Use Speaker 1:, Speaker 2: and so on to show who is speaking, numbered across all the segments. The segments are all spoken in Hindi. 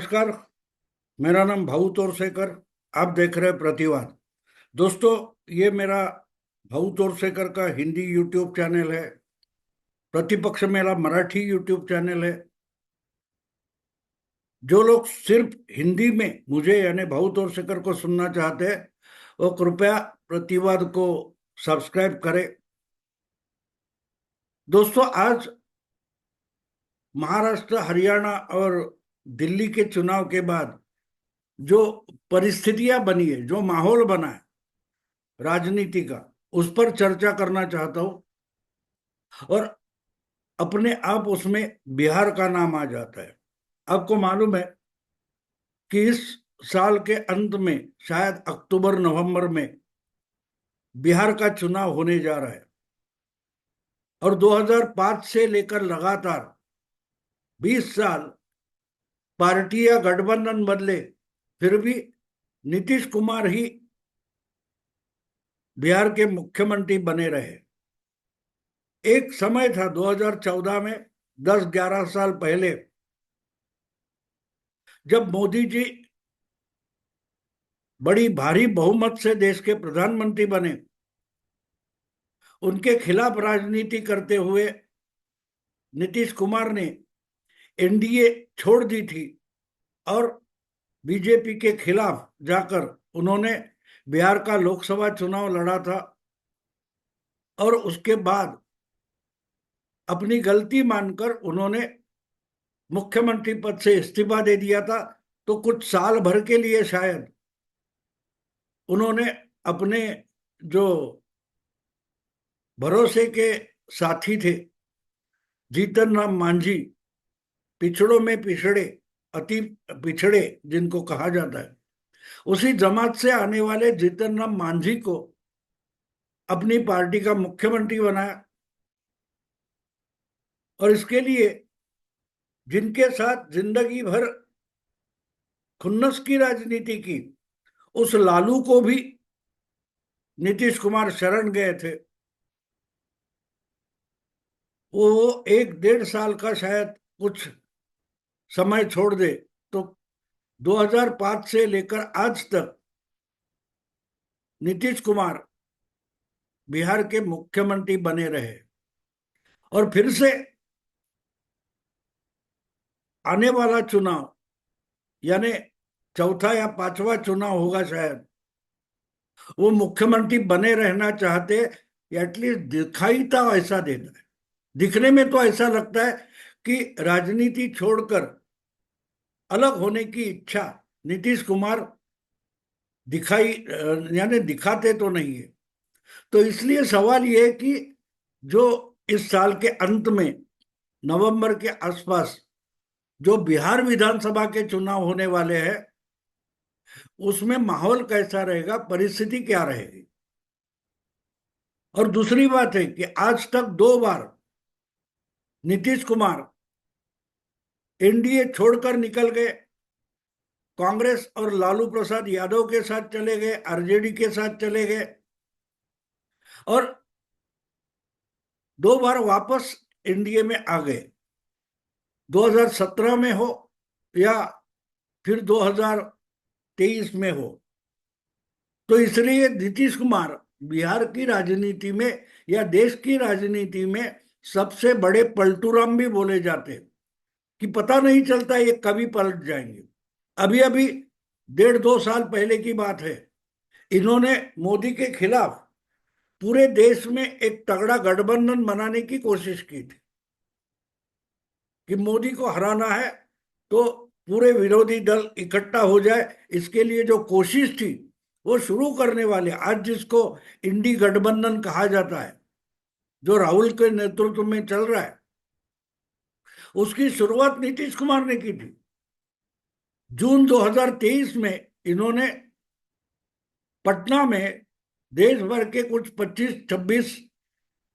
Speaker 1: नमस्कार। मेरा नाम भाऊ तोरसेकर। आप देख रहे हैं प्रतिवाद। दोस्तों, ये मेरा भाऊ तोरसेकर का हिंदी यूट्यूब चैनल है। प्रतिपक्ष मेरा मराठी यूट्यूब चैनल है। जो लोग सिर्फ हिंदी में मुझे यानी भाऊ तोरसेकर को सुनना चाहते हैं वो कृपया प्रतिवाद को सब्सक्राइब करें। दोस्तों, आज महाराष्ट्र, हरियाणा और दिल्ली के चुनाव के बाद जो परिस्थितियां बनी है, जो माहौल बना है राजनीति का, उस पर चर्चा करना चाहता हूं। और अपने आप उसमें बिहार का नाम आ जाता है। आपको मालूम है कि इस साल के अंत में, शायद अक्टूबर नवंबर में, बिहार का चुनाव होने जा रहा है। और 2005 से लेकर लगातार 20 साल पार्टी या गठबंधन बदले, फिर भी नीतीश कुमार ही बिहार के मुख्यमंत्री बने रहे। एक समय था 2014 में, 10-11 साल पहले, जब मोदी जी बड़ी भारी बहुमत से देश के प्रधानमंत्री बने। उनके खिलाफ राजनीति करते हुए नीतीश कुमार ने एनडीए छोड़ दी थी और बीजेपी के खिलाफ जाकर उन्होंने बिहार का लोकसभा चुनाव लड़ा था। और उसके बाद अपनी गलती मानकर उन्होंने मुख्यमंत्री पद से इस्तीफा दे दिया था। तो कुछ साल भर के लिए शायद उन्होंने अपने जो भरोसे के साथी थे, जीतन राम मांझी, पिछड़ों में पिछड़े, अति पिछड़े जिनको कहा जाता है, उसी जमात से आने वाले जीतन राम मांझी को अपनी पार्टी का मुख्यमंत्री बनाया। और इसके लिए जिनके साथ जिंदगी भर खुन्नस की राजनीति की, उस लालू को भी नीतीश कुमार शरण गए थे। वो 1-1.5 साल का शायद कुछ समय छोड़ दे तो 2005 से लेकर आज तक नीतीश कुमार बिहार के मुख्यमंत्री बने रहे। और फिर से आने वाला चुनाव, यानी चौथा या पांचवा चुनाव होगा शायद, वो मुख्यमंत्री बने रहना चाहते, एटलीस्ट दिखाई तो ऐसा देता है। दिखने में तो ऐसा लगता है कि राजनीति छोड़कर अलग होने की इच्छा नीतीश कुमार दिखाई यानी दिखाते तो नहीं है। तो इसलिए सवाल ये है कि जो इस साल के अंत में, नवंबर के आसपास, जो बिहार विधानसभा के चुनाव होने वाले हैं, उसमें माहौल कैसा रहेगा, परिस्थिति क्या रहेगी। और दूसरी बात है कि आज तक 2 बार नीतीश कुमार एनडीए छोड़कर निकल गए, कांग्रेस और लालू प्रसाद यादव के साथ चले गए, आरजेडी के साथ चले गए, और 2 बार वापस एनडीए में आ गए। 2017 में हो या फिर 2023 में हो। तो इसलिए नीतीश कुमार बिहार की राजनीति में या देश की राजनीति में सबसे बड़े पलटूराम भी बोले जाते हैं, कि पता नहीं चलता ये कभी पलट जाएंगे। अभी अभी 1.5-2 साल पहले की बात है, इन्होंने मोदी के खिलाफ पूरे देश में एक तगड़ा गठबंधन बनाने की कोशिश की थी कि मोदी को हराना है तो पूरे विरोधी दल इकट्ठा हो जाए। इसके लिए जो कोशिश थी वो शुरू करने वाले, आज जिसको इंडी गठबंधन कहा जाता है, जो राहुल के नेतृत्व में चल रहा है, उसकी शुरुआत नीतीश कुमार ने की थी। जून 2023 में इन्होंने पटना में देश भर के कुछ 25-26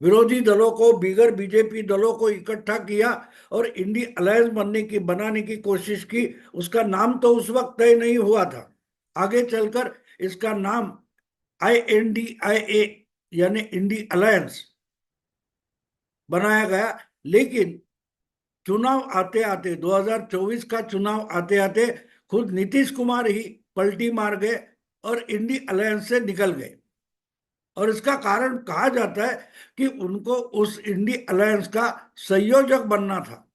Speaker 1: विरोधी दलों को, बिगर बीजेपी दलों को इकट्ठा किया और इंडी अलायंस बनाने की कोशिश की। उसका नाम तो उस वक्त तय नहीं हुआ था, आगे चलकर इसका नाम INDIA यानी इंडी अलायंस बनाया गया। लेकिन चुनाव आते आते 2024 का चुनाव आते आते खुद नीतीश कुमार ही पलटी मार गए और इंडी अलायंस से निकल गए। और इसका कारण कहा जाता है कि उनको उस इंडी अलायंस का संयोजक बनना था,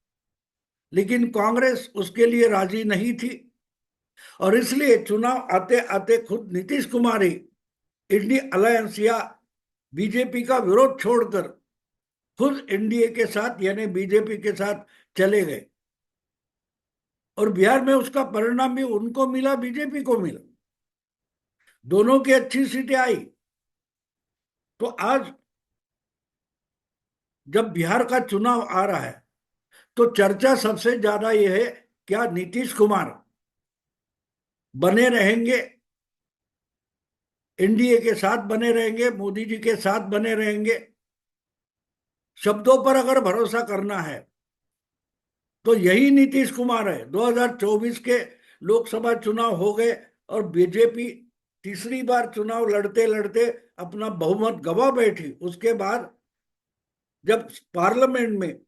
Speaker 1: लेकिन कांग्रेस उसके लिए राजी नहीं थी और इसलिए चुनाव आते आते खुद नीतीश कुमार ही इंडी अलायंस या बीजेपी का विरोध छोड़कर खुद एनडीए के साथ यानी बीजेपी के साथ चले गए। और बिहार में उसका परिणाम भी उनको मिला, बीजेपी को मिला, दोनों की अच्छी सीटें आई। तो आज जब बिहार का चुनाव आ रहा है तो चर्चा सबसे ज्यादा यह है, क्या नीतीश कुमार बने रहेंगे, एनडीए के साथ बने रहेंगे, मोदी जी के साथ बने रहेंगे। शब्दों पर अगर भरोसा करना है तो यही नीतीश कुमार है। 2024 के लोकसभा चुनाव हो गए और बीजेपी तीसरी बार चुनाव लड़ते लड़ते अपना बहुमत गंवा बैठी। उसके बाद जब पार्लियामेंट में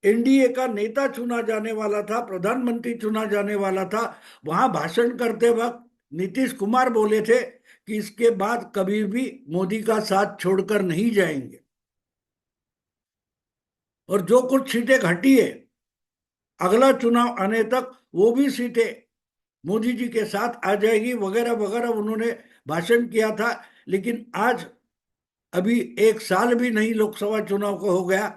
Speaker 1: एनडीए का नेता चुना जाने वाला था, प्रधानमंत्री चुना जाने वाला था, वहां भाषण करते वक्त नीतीश कुमार बोले थे कि इसके बाद कभी भी मोदी का साथ छोड़कर नहीं जाएंगे। और जो कुछ सीटें घटी है अगला चुनाव आने तक वो भी सीटें मोदी जी के साथ आ जाएगी वगैरह वगैरह उन्होंने भाषण किया था। लेकिन आज अभी एक साल भी नहीं लोकसभा चुनाव को हो गया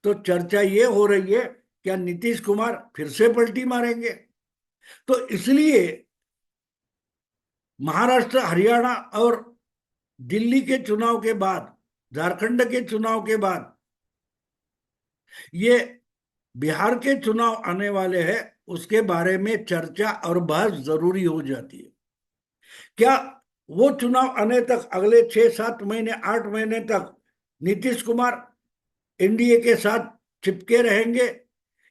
Speaker 1: तो चर्चा ये हो रही है, क्या नीतीश कुमार फिर से पलटी मारेंगे। तो इसलिए महाराष्ट्र, हरियाणा और दिल्ली के चुनाव के बाद, झारखंड के चुनाव के बाद ये बिहार के चुनाव आने वाले हैं, उसके बारे में चर्चा और बहस जरूरी हो जाती है। क्या वो चुनाव आने तक अगले 6-7 महीने 8 महीने तक नीतीश कुमार एनडीए के साथ चिपके रहेंगे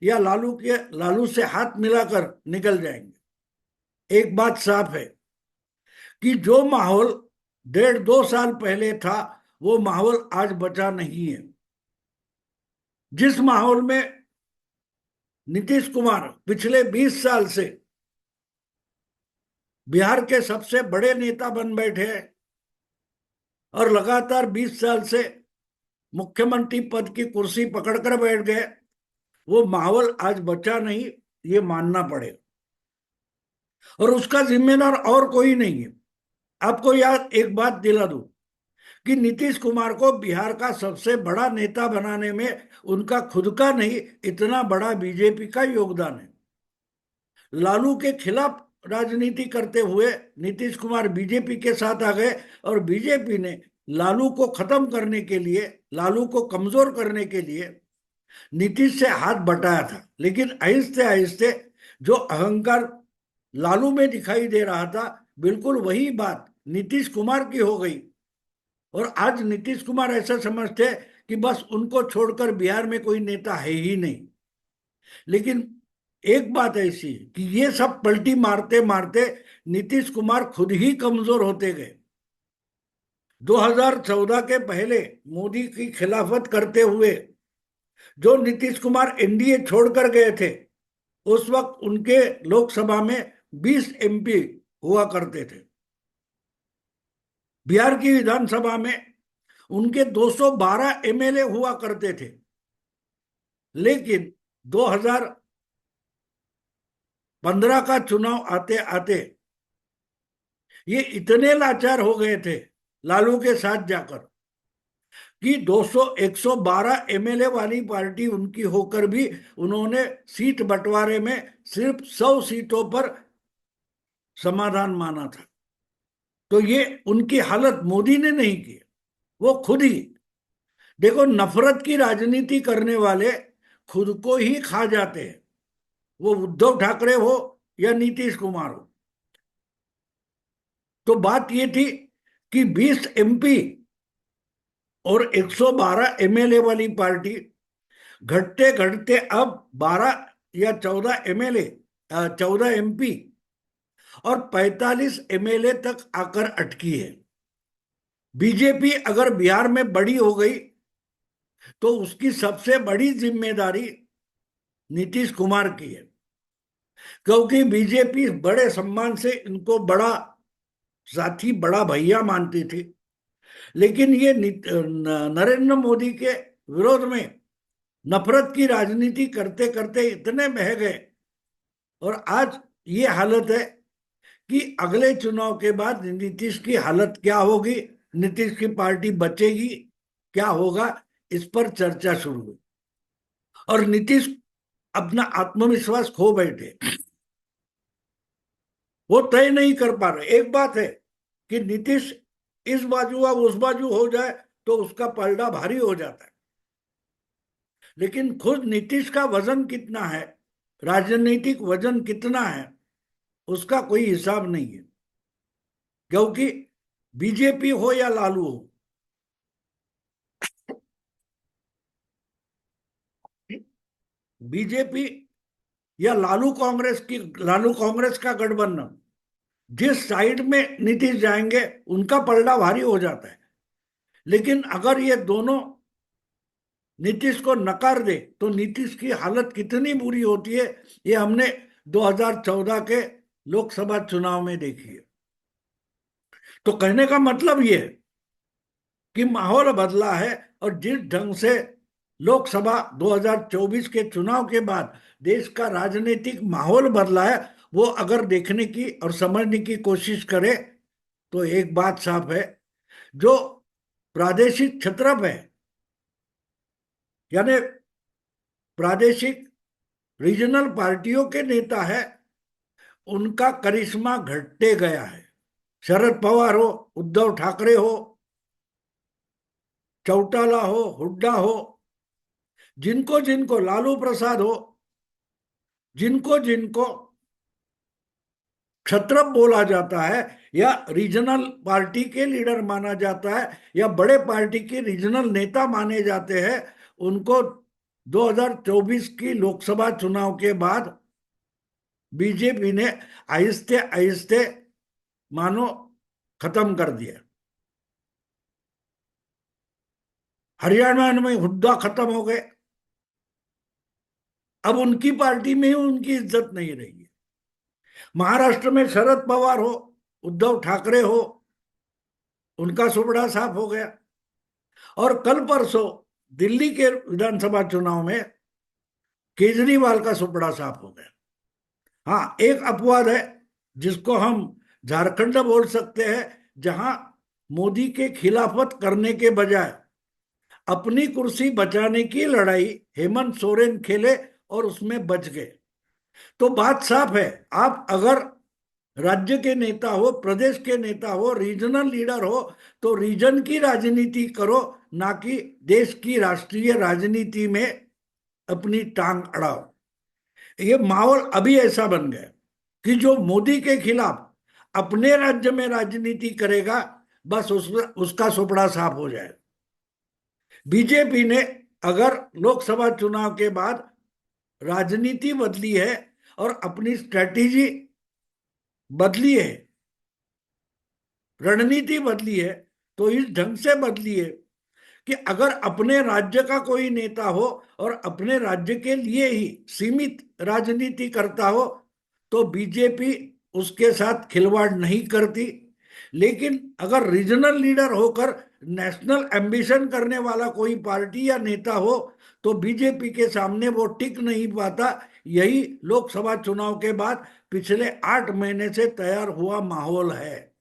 Speaker 1: या लालू से हाथ मिलाकर निकल जाएंगे। एक बात साफ है कि जो माहौल 1.5-2 साल पहले था वो माहौल आज बचा नहीं है। जिस माहौल में नीतीश कुमार पिछले 20 साल से बिहार के सबसे बड़े नेता बन बैठे हैं और लगातार 20 साल से मुख्यमंत्री पद की कुर्सी पकड़कर बैठ गए, वो माहौल आज बचा नहीं, ये मानना पड़ेगा। और उसका जिम्मेदार और कोई नहीं है। आपको याद एक बात दिला दूं कि नीतीश कुमार को बिहार का सबसे बड़ा नेता बनाने में उनका खुद का नहीं, इतना बड़ा बीजेपी का योगदान है। लालू के खिलाफ राजनीति करते हुए नीतीश कुमार बीजेपी के साथ आ गए और बीजेपी ने लालू को खत्म करने के लिए, लालू को कमजोर करने के लिए नीतीश से हाथ बटाया था। लेकिन आहिस्ते आहिस्ते जो अहंकार लालू में दिखाई दे रहा था, बिल्कुल वही बात नीतीश कुमार की हो गई। और आज नीतीश कुमार ऐसा समझते हैं कि बस उनको छोड़कर बिहार में कोई नेता है ही नहीं। लेकिन एक बात ऐसी कि ये सब पलटी मारते मारते नीतीश कुमार खुद ही कमजोर होते गए। 2014 के पहले मोदी की खिलाफत करते हुए जो नीतीश कुमार एनडीए छोड़कर गए थे, उस वक्त उनके लोकसभा में 20 एमपी हुआ करते थे। बिहार की विधानसभा में उनके 212 एमएलए हुआ करते थे। लेकिन 2015 का चुनाव आते आते ये इतने लाचार हो गए थे लालू के साथ जाकर कि 112 एमएलए वाली पार्टी उनकी होकर भी उन्होंने सीट बंटवारे में सिर्फ 100 सीटों पर समाधान माना था। तो ये उनकी हालत मोदी ने नहीं की, वो खुद ही। देखो, नफरत की राजनीति करने वाले खुद को ही खा जाते हैं, वो उद्धव ठाकरे हो या नीतीश कुमार हो। तो बात ये थी कि 20 एमपी और 112 एमएलए वाली पार्टी घटते घटते अब 12 या 14 एमएलए, 14 एमपी और 45 एमएलए तक आकर अटकी है। बीजेपी अगर बिहार में बड़ी हो गई तो उसकी सबसे बड़ी जिम्मेदारी नीतीश कुमार की है, क्योंकि बीजेपी बड़े सम्मान से इनको बड़ा साथी, बड़ा भैया मानती थी। लेकिन ये नरेंद्र मोदी के विरोध में नफरत की राजनीति करते करते इतने बह गए, और आज ये हालत है कि अगले चुनाव के बाद नीतीश की हालत क्या होगी, नीतीश की पार्टी बचेगी, क्या होगा, इस पर चर्चा शुरू हुई। और नीतीश अपना आत्मविश्वास खो बैठे, वो तय नहीं कर पा रहे। एक बात है कि नीतीश इस बाजू या उस बाजू हो जाए तो उसका पलड़ा भारी हो जाता है, लेकिन खुद नीतीश का वजन कितना है, राजनीतिक वजन कितना है, उसका कोई हिसाब नहीं है। क्योंकि बीजेपी हो या लालू हो, बीजेपी या लालू कांग्रेस का गठबंधन, जिस साइड में नीतीश जाएंगे उनका पलड़ा भारी हो जाता है। लेकिन अगर ये दोनों नीतीश को नकार दे तो नीतीश की हालत कितनी बुरी होती है, ये हमने 2014 के लोकसभा चुनाव में देखी है। तो कहने का मतलब ये है कि माहौल बदला है, और जिस ढंग से लोकसभा 2024 के चुनाव के बाद देश का राजनीतिक माहौल बदला है, वो अगर देखने की और समझने की कोशिश करे तो एक बात साफ है, जो प्रादेशिक क्षत्रप है, यानी प्रादेशिक रीजनल पार्टियों के नेता है, उनका करिश्मा घटते गया है। शरद पवार हो, उद्धव ठाकरे हो, चौटाला हो, हुड्डा हो, जिनको जिनको लालू प्रसाद हो, जिनको जिनको क्षत्रप बोला जाता है या रीजनल पार्टी के लीडर माना जाता है या बड़े पार्टी के रीजनल नेता माने जाते हैं, उनको 2024 की लोकसभा चुनाव के बाद बीजेपी ने आहिस्ते आहिस्ते मानो खत्म कर दिया। हरियाणा में हुड्डा खत्म हो गए, अब उनकी पार्टी में ही उनकी इज्जत नहीं रही है। महाराष्ट्र में शरद पवार हो, उद्धव ठाकरे हो, उनका सुपड़ा साफ हो गया। और कल परसों दिल्ली के विधानसभा चुनाव में केजरीवाल का सुपड़ा साफ हो गया। हाँ, एक अपवाद है जिसको हम झारखंड बोल सकते हैं, जहां मोदी के खिलाफत करने के बजाय अपनी कुर्सी बचाने की लड़ाई हेमंत सोरेन खेले और उसमें बच गए। तो बात साफ है, आप अगर राज्य के नेता हो, प्रदेश के नेता हो, रीजनल लीडर हो, तो रीजन की राजनीति करो, ना कि देश की राष्ट्रीय राजनीति में अपनी टांग अड़ाओ। ये माहौल अभी ऐसा बन गया कि जो मोदी के खिलाफ अपने राज्य में राजनीति करेगा, बस उसका सुपड़ा साफ हो जाए। बीजेपी ने अगर लोकसभा चुनाव के बाद राजनीति बदली है और अपनी स्ट्रेटेजी बदली है, रणनीति बदली है, तो इस ढंग से बदली है कि अगर अपने राज्य का कोई नेता हो और अपने राज्य के लिए ही सीमित राजनीति करता हो तो बीजेपी उसके साथ खिलवाड़ नहीं करती। लेकिन अगर रीजनल लीडर होकर नेशनल एम्बिशन करने वाला कोई पार्टी या नेता हो तो बीजेपी के सामने वो टिक नहीं पाता। यही लोकसभा चुनाव के बाद पिछले 8 महीने से तैयार हुआ माहौल है।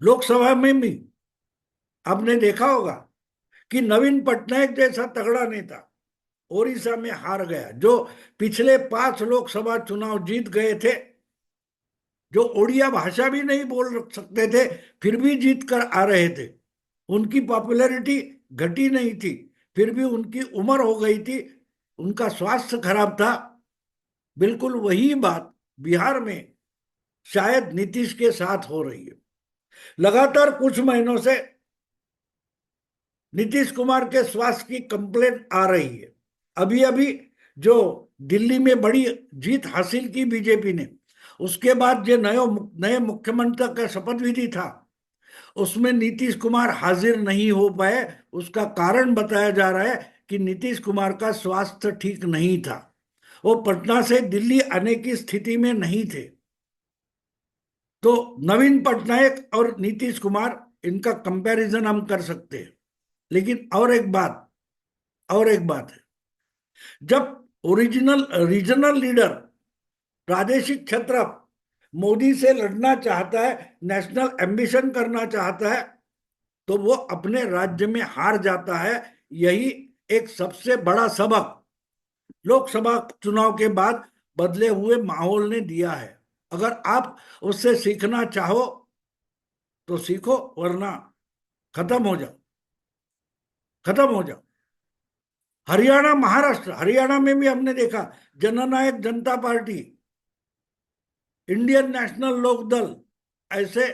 Speaker 1: लोकसभा में भी आपने देखा होगा कि नवीन पटनायक जैसा तगड़ा नेता ओडिशा में हार गया, जो पिछले 5 लोकसभा चुनाव जीत गए थे, जो ओडिया भाषा भी नहीं बोल सकते थे फिर भी जीत कर आ रहे थे। उनकी पॉपुलैरिटी घटी नहीं थी, फिर भी उनकी उम्र हो गई थी, उनका स्वास्थ्य खराब था। बिल्कुल वही बात बिहार में शायद नीतीश के साथ हो रही है। लगातार कुछ महीनों से नीतीश कुमार के स्वास्थ्य की कंप्लेंट आ रही है। अभी अभी जो दिल्ली में बड़ी जीत हासिल की बीजेपी ने, उसके बाद जो नए नए मुख्यमंत्री का शपथ विधि था, उसमें नीतीश कुमार हाजिर नहीं हो पाए। उसका कारण बताया जा रहा है कि नीतीश कुमार का स्वास्थ्य ठीक नहीं था, वो पटना से दिल्ली आने की स्थिति में नहीं थे। तो नवीन पटनायक और नीतीश कुमार, इनका कंपैरिजन हम कर सकते हैं। लेकिन और एक बात है, जब ओरिजिनल रीजनल लीडर, प्रादेशिक क्षेत्र मोदी से लड़ना चाहता है, नेशनल एम्बिशन करना चाहता है, तो वो अपने राज्य में हार जाता है। यही एक सबसे बड़ा सबक लोकसभा चुनाव के बाद बदले हुए माहौल ने दिया है। अगर आप उससे सीखना चाहो तो सीखो, वरना खत्म हो जाओ, खत्म हो जाओ। हरियाणा, महाराष्ट्र, हरियाणा में भी हमने देखा, जननायक जनता पार्टी, इंडियन नेशनल लोक दल, ऐसे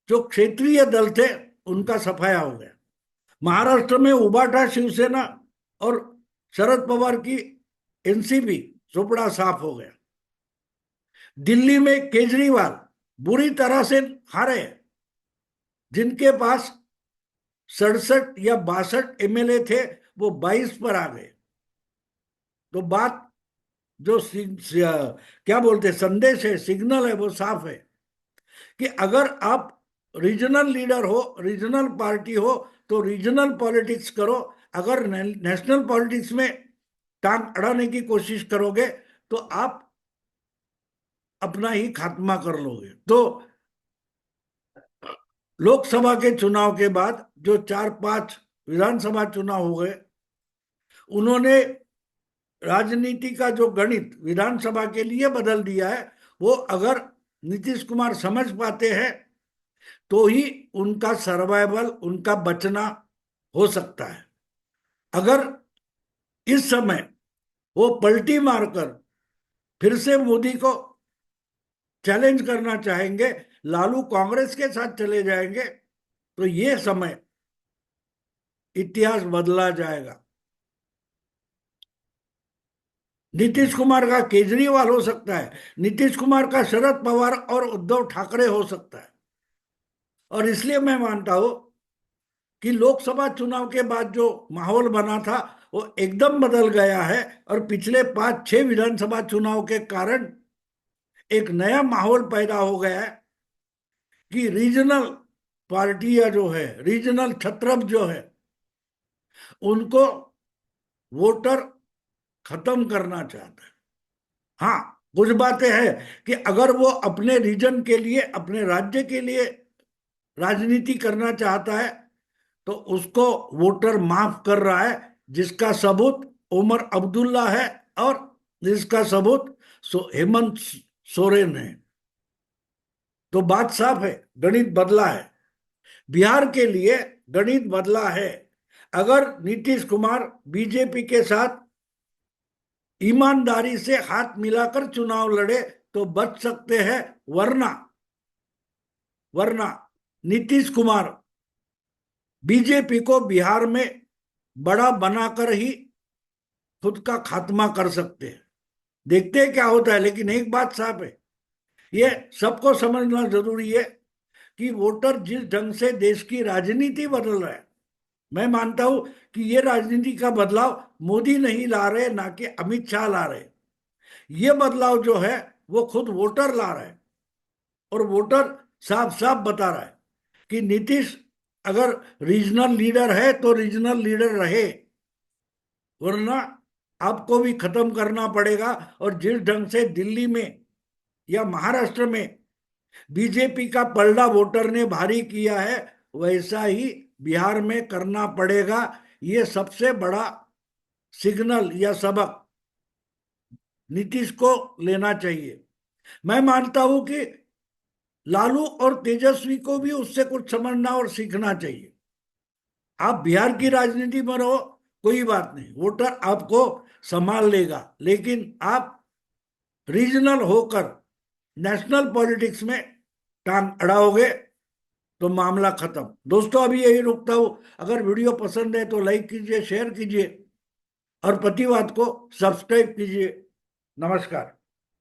Speaker 1: जो क्षेत्रीय दल थे, उनका सफाया हो गया। महाराष्ट्र में उबाटा शिवसेना और शरद पवार की एनसीपी, चोपड़ा साफ हो गया। दिल्ली में केजरीवाल बुरी तरह से हारे, जिनके पास 67 या 62 एमएलए थे, वो 22 पर आ गए। तो बात जो क्या बोलते संदेश है, सिग्नल है, वो साफ है कि अगर आप रीजनल लीडर हो, रीजनल पार्टी हो, तो रीजनल पॉलिटिक्स करो। अगर नेशनल पॉलिटिक्स में टांग अड़ाने की कोशिश करोगे तो आप अपना ही खात्मा कर लोगे। तो लोकसभा के चुनाव के बाद जो 4-5 विधानसभा चुनाव हो गए, उन्होंने राजनीति का जो गणित विधानसभा के लिए बदल दिया है। वो अगर नीतीश कुमार समझ पाते हैं तो ही उनका सर्वाइवल, उनका बचना हो सकता है। अगर इस समय वो पलटी मारकर फिर से मोदी को चैलेंज करना चाहेंगे, लालू कांग्रेस के साथ चले जाएंगे, तो ये समय इतिहास बदला जाएगा। नीतीश कुमार का केजरीवाल हो सकता है, नीतीश कुमार का शरद पवार और उद्धव ठाकरे हो सकता है। और इसलिए मैं मानता हूं कि लोकसभा चुनाव के बाद जो माहौल बना था वो एकदम बदल गया है, और पिछले 5-6 विधानसभा चुनाव के कारण एक नया माहौल पैदा हो गया है कि रीजनल पार्टियां जो है, रीजनल छत्रप जो है, उनको वोटर खत्म करना चाहता है। हाँ, कुछ बातें हैं कि अगर वो अपने रीजन के लिए, अपने राज्य के लिए राजनीति करना चाहता है, तो उसको वोटर माफ कर रहा है, जिसका सबूत उमर अब्दुल्ला है और जिसका सबूत हेमंत सोरेन है। तो बात साफ है, गणित बदला है। बिहार के लिए गणित बदला है। अगर नीतीश कुमार बीजेपी के साथ ईमानदारी से हाथ मिलाकर चुनाव लड़े तो बच सकते हैं, वरना वरना नीतीश कुमार बीजेपी को बिहार में बड़ा बनाकर ही खुद का खात्मा कर सकते हैं। देखते हैं क्या होता है। लेकिन एक बात साफ है, ये सबको समझना जरूरी है कि वोटर जिस ढंग से देश की राजनीति बदल रहा है, मैं मानता हूं कि ये राजनीति का बदलाव मोदी नहीं ला रहे, ना कि अमित शाह ला रहे। ये बदलाव जो है वो खुद वोटर ला रहा है, और वोटर साफ साफ बता रहा है कि नीतीश अगर रीजनल लीडर है तो रीजनल लीडर रहे, वरना आपको भी खत्म करना पड़ेगा। और जिस ढंग से दिल्ली में या महाराष्ट्र में बीजेपी का पलड़ा वोटर ने भारी किया है, वैसा ही बिहार में करना पड़ेगा। ये सबसे बड़ा सिग्नल या सबक नीतीश को लेना चाहिए। मैं मानता हूं कि लालू और तेजस्वी को भी उससे कुछ समझना और सीखना चाहिए। आप बिहार की राजनीति में रहो, कोई बात नहीं, वोटर आपको संभाल लेगा। लेकिन आप रीजनल होकर नेशनल पॉलिटिक्स में टांग अड़ाओगे तो मामला खत्म। दोस्तों, अभी यही रुकता हूं। अगर वीडियो पसंद है तो लाइक कीजिए, शेयर कीजिए और प्रतिवाद को सब्सक्राइब कीजिए। नमस्कार।